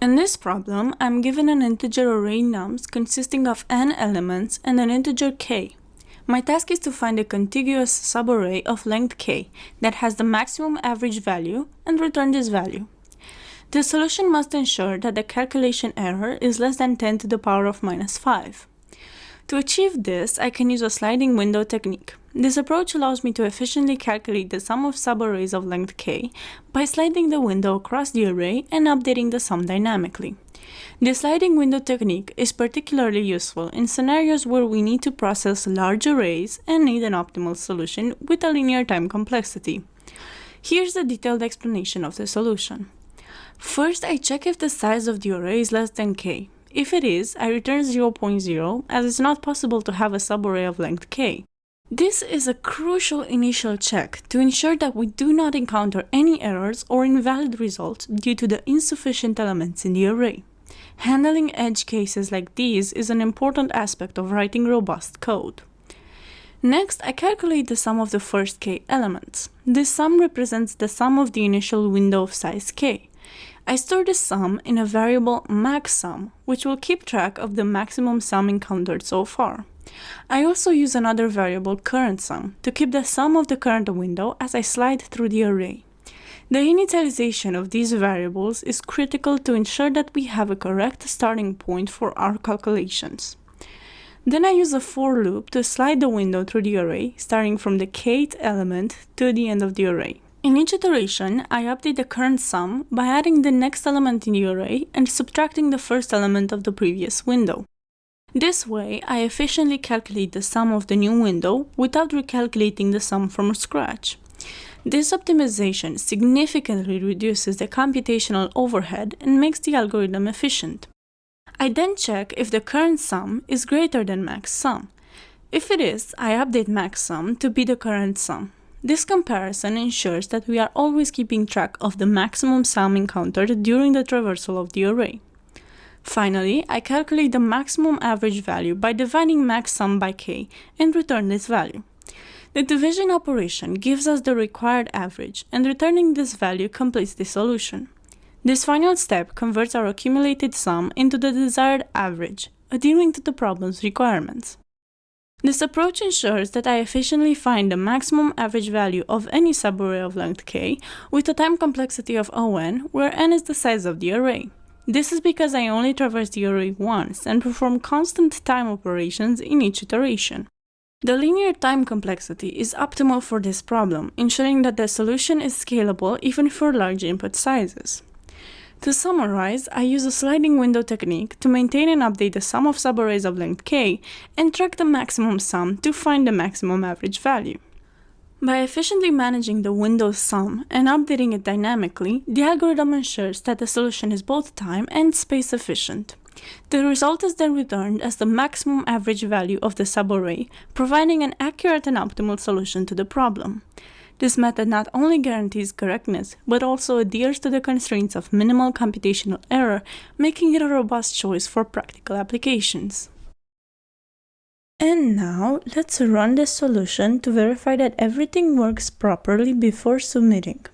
In this problem, I'm given an integer array nums consisting of n elements and an integer k. My task is to find a contiguous subarray of length k that has the maximum average value and return this value. The solution must ensure that the calculation error is less than 10 to the power of minus 5. To achieve this, I can use a sliding window technique. This approach allows me to efficiently calculate the sum of subarrays of length k by sliding the window across the array and updating the sum dynamically. The sliding window technique is particularly useful in scenarios where we need to process large arrays and need an optimal solution with a linear time complexity. Here's a detailed explanation of the solution. First, I check if the size of the array is less than k. If it is, I return 0.0, as it's not possible to have a subarray of length k. This is a crucial initial check to ensure that we do not encounter any errors or invalid results due to the insufficient elements in the array. Handling edge cases like these is an important aspect of writing robust code. Next, I calculate the sum of the first k elements. This sum represents the sum of the initial window of size k. I store the sum in a variable maxSum, which will keep track of the maximum sum encountered so far. I also use another variable currentSum to keep the sum of the current window as I slide through the array. The initialization of these variables is critical to ensure that we have a correct starting point for our calculations. Then I use a for loop to slide the window through the array, starting from the kth element to the end of the array. In each iteration, I update the current sum by adding the next element in the array and subtracting the first element of the previous window. This way, I efficiently calculate the sum of the new window without recalculating the sum from scratch. This optimization significantly reduces the computational overhead and makes the algorithm efficient. I then check if the current sum is greater than maxSum. If it is, I update maxSum to be the current sum. This comparison ensures that we are always keeping track of the maximum sum encountered during the traversal of the array. Finally, I calculate the maximum average value by dividing maxSum by k and return this value. The division operation gives us the required average, and returning this value completes the solution. This final step converts our accumulated sum into the desired average, adhering to the problem's requirements. This approach ensures that I efficiently find the maximum average value of any subarray of length k with a time complexity of O(n), where n is the size of the array. This is because I only traverse the array once and perform constant time operations in each iteration. The linear time complexity is optimal for this problem, ensuring that the solution is scalable even for large input sizes. To summarize, I use a sliding window technique to maintain and update the sum of subarrays of length k and track the maximum sum to find the maximum average value. By efficiently managing the window's sum and updating it dynamically, the algorithm ensures that the solution is both time and space efficient. The result is then returned as the maximum average value of the subarray, providing an accurate and optimal solution to the problem. This method not only guarantees correctness, but also adheres to the constraints of minimal computational error, making it a robust choice for practical applications. And now, let's run the solution to verify that everything works properly before submitting.